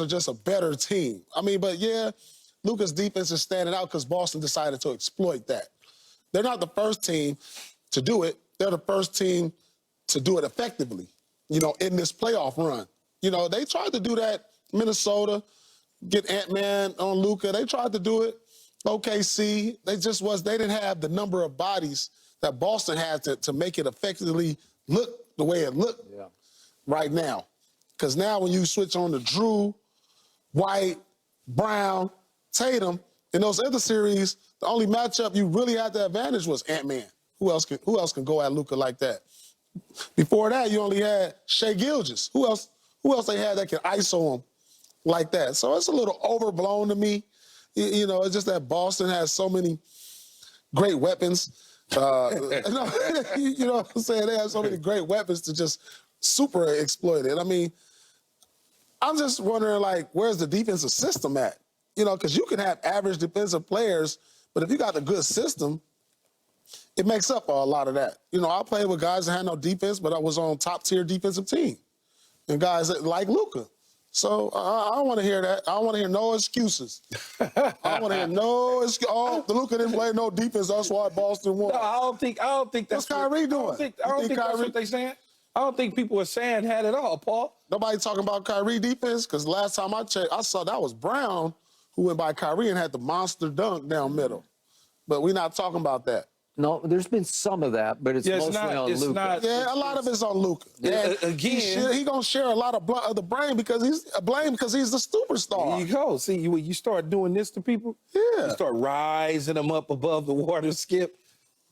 are just a better team. I mean, but yeah, Luka's defense is standing out because Boston decided to exploit that. They're not the first team to do it. They're the first team to do it effectively, you know, in this playoff run. You know, they tried to do that, Minnesota, get Ant-Man on Luka. They tried to do it. OKC, they didn't have the number of bodies that Boston had to make it effectively look the way it looked right now. Because now when you switch on to Drew, White, Brown, Tatum, in those other series, the only matchup you really had the advantage was Ant-Man. Who else can go at Luka like that? Before that, you only had Shai Gilgeous. Who else they had that can ISO him like that? So it's a little overblown to me. You know, it's just that Boston has so many great weapons. You know what I'm saying? They have so many great weapons to just super exploit it. I mean, I'm just wondering, like, where's the defensive system at? You know, because you can have average defensive players, but if you got a good system, it makes up for a lot of that. You know, I played with guys that had no defense, but I was on top-tier defensive team. And guys like Luka. So I don't want to hear that. I don't want to hear no excuses. I don't want to hear no excuses. Oh, the Luka didn't play no defense. That's why Boston won. No, I don't think that's What's Kyrie doing? I don't think that's what they're saying. I don't think people are saying that at all, Paul. Nobody talking about Kyrie defense? Because last time I checked, I saw that was Brown who went by Kyrie and had the monster dunk down middle. But we're not talking about that. No, there's been some of that, but it's mostly on Luka. Yeah, a lot of it's on Luka. Again, he's gonna share a lot of the blame because he's the superstar. There you go. See, when you start doing this to people, you start rising them up above the water, Skip.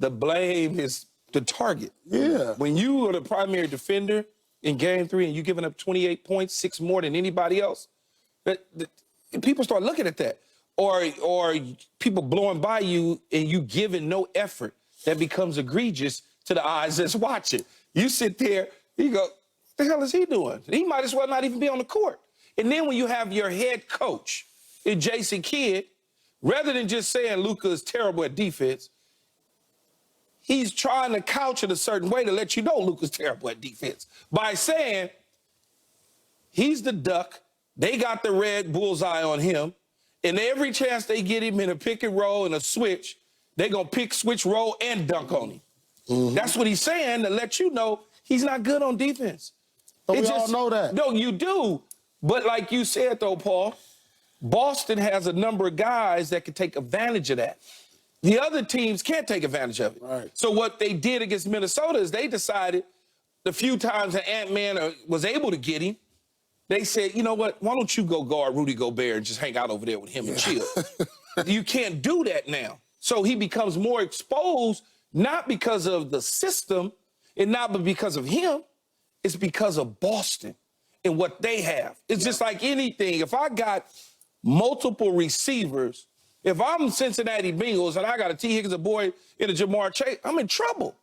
The blame is the target. Yeah. When you are the primary defender in Game 3 and you're giving up 28 points, 6 more than anybody else, people start looking at that. Or people blowing by you and you giving no effort, that becomes egregious to the eyes that's watching. You sit there, you go, what the hell is he doing? He might as well not even be on the court. And then when you have your head coach, Jason Kidd, rather than just saying Luka is terrible at defense, he's trying to couch it a certain way to let you know Luka's terrible at defense by saying he's the duck, they got the red bullseye on him, and every chance they get him in a pick and roll and a switch, they're going to pick, switch, roll, and dunk on him. Mm-hmm. That's what he's saying to let you know he's not good on defense. But we all know that. No, you do. But like you said, though, Paul, Boston has a number of guys that can take advantage of that. The other teams can't take advantage of it. Right. So what they did against Minnesota is they decided the few times that Ant-Man was able to get him, they said, you know what, why don't you go guard Rudy Gobert and just hang out over there with him and chill? You can't do that now. So he becomes more exposed, not because of the system and not because of him, it's because of Boston and what they have. It's just like anything. If I got multiple receivers, if I'm Cincinnati Bengals and I got a T. Higgins, a boy, and a Jamar Chase, I'm in trouble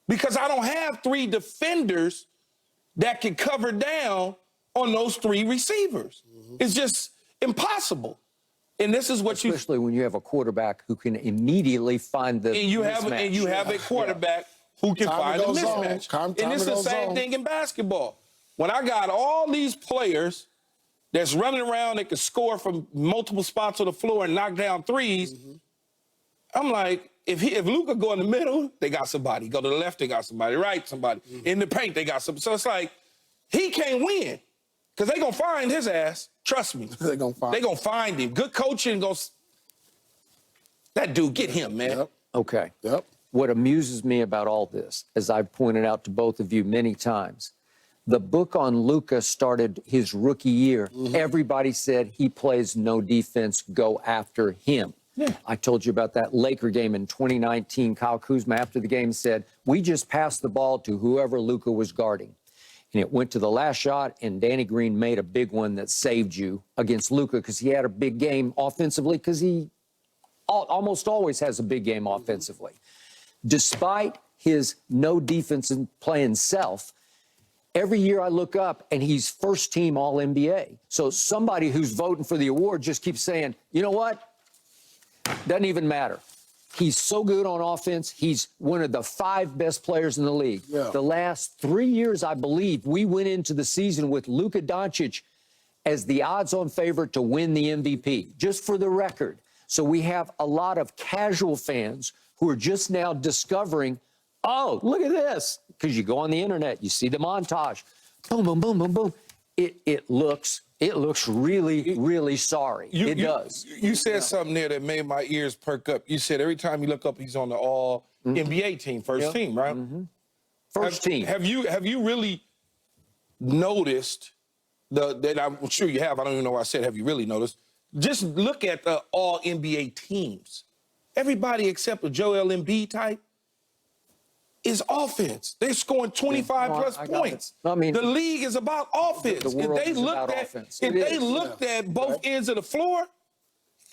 because I don't have 3 defenders that can cover down on those 3 receivers. Mm-hmm. It's just impossible. And this is what especially when you have a quarterback who can immediately find the mismatch. And you have a quarterback who can find the mismatch. And it's the same thing in basketball. When I got all these players that's running around that can score from multiple spots on the floor and knock down threes, I'm like, if Luka go in the middle, they got somebody. Go to the left, they got somebody. Right, somebody. In the paint, they got somebody. So it's like, he can't win. Because they're going to find his ass. Trust me. They're going to find him. Good coaching goes. That dude, get him, man. Yep. Okay. Yep. What amuses me about all this, as I've pointed out to both of you many times, the book on Luka started his rookie year. Everybody said he plays no defense, go after him. Yeah. I told you about that Laker game in 2019. Kyle Kuzma, after the game, said, we just passed the ball to whoever Luka was guarding. And it went to the last shot, and Danny Green made a big one that saved you against Luka because he had a big game offensively because he almost always has a big game offensively. Despite his no defense and playing self, every year I look up, and he's first-team All-NBA. So somebody who's voting for the award just keeps saying, you know what? Doesn't even matter. He's so good on offense. He's one of the 5 best players in the league. Yeah. The last 3 years, I believe, we went into the season with Luka Doncic as the odds-on favorite to win the MVP, just for the record. So we have a lot of casual fans who are just now discovering, oh, look at this, because you go on the internet, you see the montage, boom, boom, boom, boom, boom. It looks really, really sorry. It does. You said something there that made my ears perk up. You said every time you look up, he's on the All NBA team, first team, right? First team. Have you really noticed that? I'm sure you have. I don't even know why I said have you really noticed. Just look at the All NBA teams. Everybody except the Joel Embiid type is offense. They're scoring 25 plus points. I mean, the league is about offense. The world is about offense. If they looked at both ends of the floor,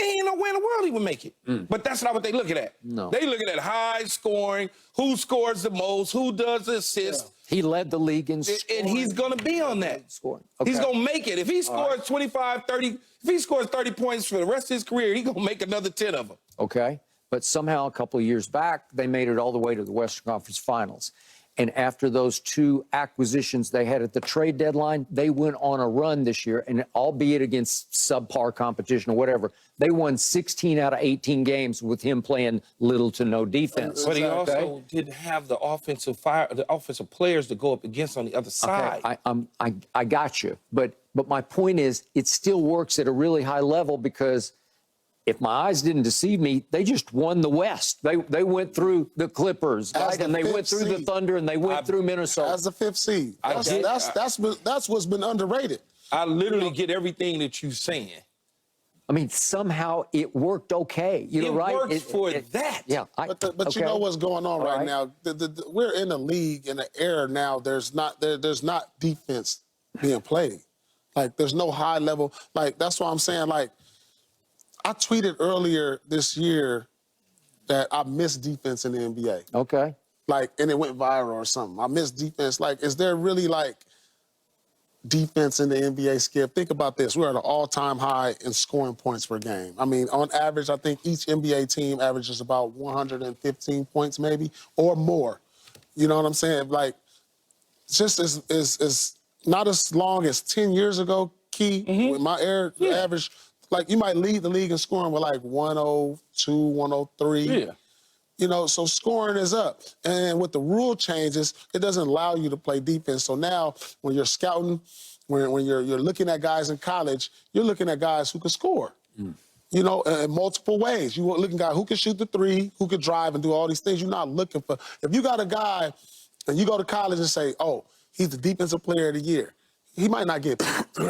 ain't no way in the world he would make it. But that's not what they looking at. No. They looking at high scoring, who scores the most, who does the assist. He led the league in scoring. And he's going to be on that. Scoring. He's going to make it. If he scores 25, 30, if he scores 30 points for the rest of his career, he's going to make another 10 of them. Okay. But somehow a couple of years back, they made it all the way to the Western Conference Finals. And after those two acquisitions they had at the trade deadline, they went on a run this year, and albeit against subpar competition or whatever, they won 16 out of 18 games with him playing little to no defense. But he also didn't have the offensive players to go up against on the other side. Okay, I got you. But my point is, it still works at a really high level because if my eyes didn't deceive me, they just won the West. They went through the Clippers, right? And they went through the Thunder, and they went through Minnesota. As the 5th seed. That's what's been underrated. I literally get everything that you're saying. I mean, somehow it worked okay. You know, right? It works for that. Yeah. But you know what's going on right now? We're in a league, in an era now, there's not defense being played. Like, there's no high level. Like, that's why I'm saying, like, I tweeted earlier this year that I miss defense in the NBA. Okay. Like, and it went viral or something. I miss defense. Like, is there really, like, defense in the NBA, Skip? Think about this. We're at an all-time high in scoring points per game. I mean, on average, I think each NBA team averages about 115 points maybe or more. You know what I'm saying? Like, just as not as long as 10 years ago, Key, with my average, like, you might lead the league in scoring with, like, 102, 103. Yeah. You know, so scoring is up. And with the rule changes, it doesn't allow you to play defense. So now when you're scouting, when you're looking at guys in college, you're looking at guys who can score, you know, in multiple ways. You're looking at guys who can shoot the three, who can drive and do all these things. You're not looking for – if you got a guy and you go to college and say, oh, he's the defensive player of the year, he might not get picked.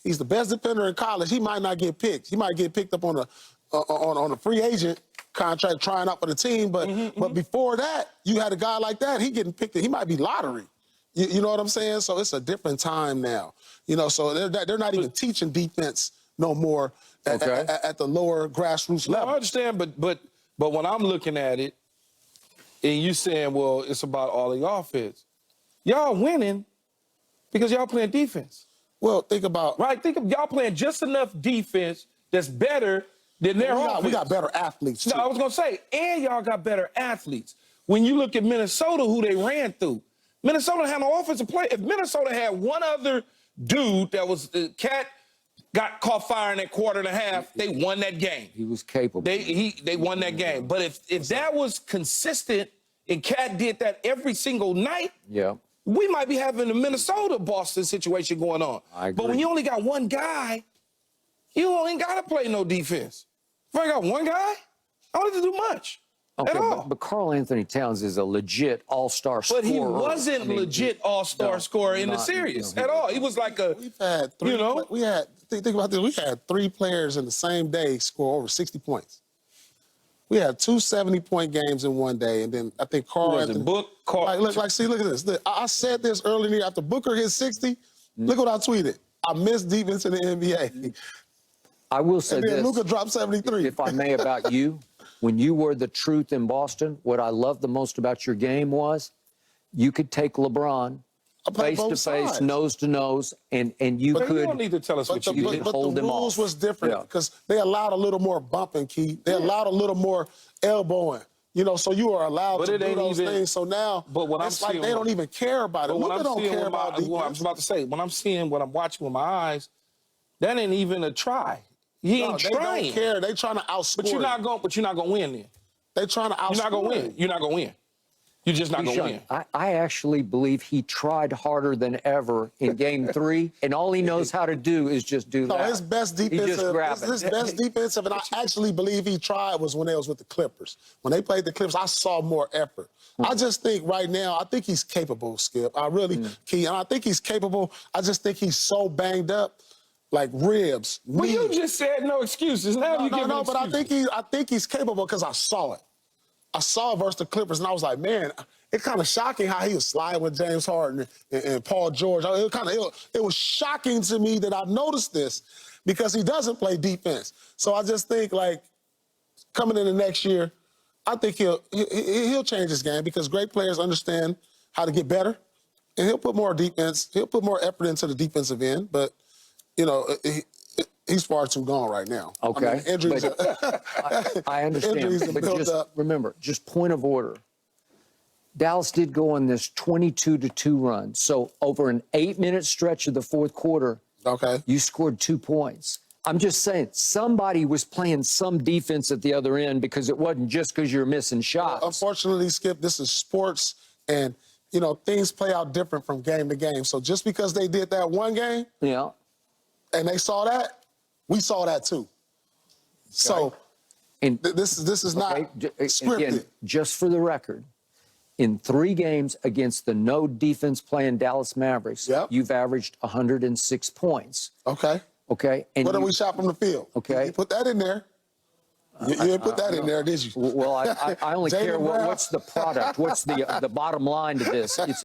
He's the best defender in college. He might not get picked. He might get picked up on a free agent contract trying out for the team. But before that, you had a guy like that. He getting picked. He might be lottery. You know what I'm saying? So it's a different time now. You know, so they're not even teaching defense no more at the lower grassroots level. I understand, but when I'm looking at it, and you saying, well, it's about all the offense, y'all winning because y'all playing defense. Well, think about... Right, think of y'all playing just enough defense that's better than their offense. We got better athletes, too. No, I was going to say, and y'all got better athletes. When you look at Minnesota, who they ran through, Minnesota had no offensive play. If Minnesota had one other dude that was... Cat got caught fire in that quarter and a half, they won that game. He was capable. They won that game. But if that was consistent and Cat did that every single night... Yeah. We might be having a Minnesota-Boston situation going on. I agree. But when you only got one guy, you ain't got to play no defense. If I got one guy, I don't have to do much at all. But Karl Anthony Towns is a legit all-star scorer. But he wasn't legit all-star scorer in the series at all. He was like a, We've had three, you know. We had, think about this, we had 3 players in the same day score over 60 points. We had 2 70-point games in one day, and then I think Karl Anthony... Look at this. Look, I said this earlier after Booker hit 60. Look what I tweeted. I miss defense in the NBA. I will say this. And then Luka dropped 73. If I may, about you, when you were the truth in Boston, what I loved the most about your game was you could take LeBron face to face, nose to nose, and you could. You don't need to tell us what you did. But hold the him rules off. was different because they allowed a little more bumping, Key. They allowed a little more elbowing. You know, so you are allowed to do those things. So now, it's like they don't even care about it. Luka don't care about defense. I was about to say, when I'm seeing what I'm watching with my eyes, That ain't even a try. He ain't They trying. don't care. They trying to outscore. But you're not gonna win then. They trying to outscore. You're not gonna win. You're not gonna win. You're just not gonna win. I actually believe he tried harder than ever in Game 3, and all he knows how to do is just do that. No, his best defensive, his best defensive, and I actually believe he tried was when they was with the Clippers. When they played the Clippers, I saw more effort. I just think right now, I think he's capable, Skip. I really, and I think he's capable. I just think he's so banged up, like ribs. Well, knees. you just said no excuses. Now you giving but excuses. I think he's capable because I saw it. I saw it versus the Clippers, and I was like, man, it's kind of shocking how he was sliding with James Harden and Paul George. It was shocking to me that I noticed this because he doesn't play defense. So I just think, like, coming into next year, I think he'll change his game because great players understand how to get better, and he'll put more defense. He'll put more effort into the defensive end, but, you know, he's far too gone right now. Okay. I mean, injuries. I understand. Injuries have But built just up. remember, just point of order. Dallas did go on this 22-2 run. So over an 8-minute stretch of the fourth quarter, you scored 2 points. I'm just saying, somebody was playing some defense at the other end because it wasn't just because you're missing shots. Unfortunately, Skip, this is sports, and, you know, things play out different from game to game. So just because they did that one game, and they saw that, we saw that too. So and this is not scripted. Again, just for the record, in 3 games against the no defense playing Dallas Mavericks, you've averaged 106 points. Okay. And what have we shot from the field? Okay. You put that in there. You didn't put that in there, did you? Well, I only care what's the product. What's the bottom line to this?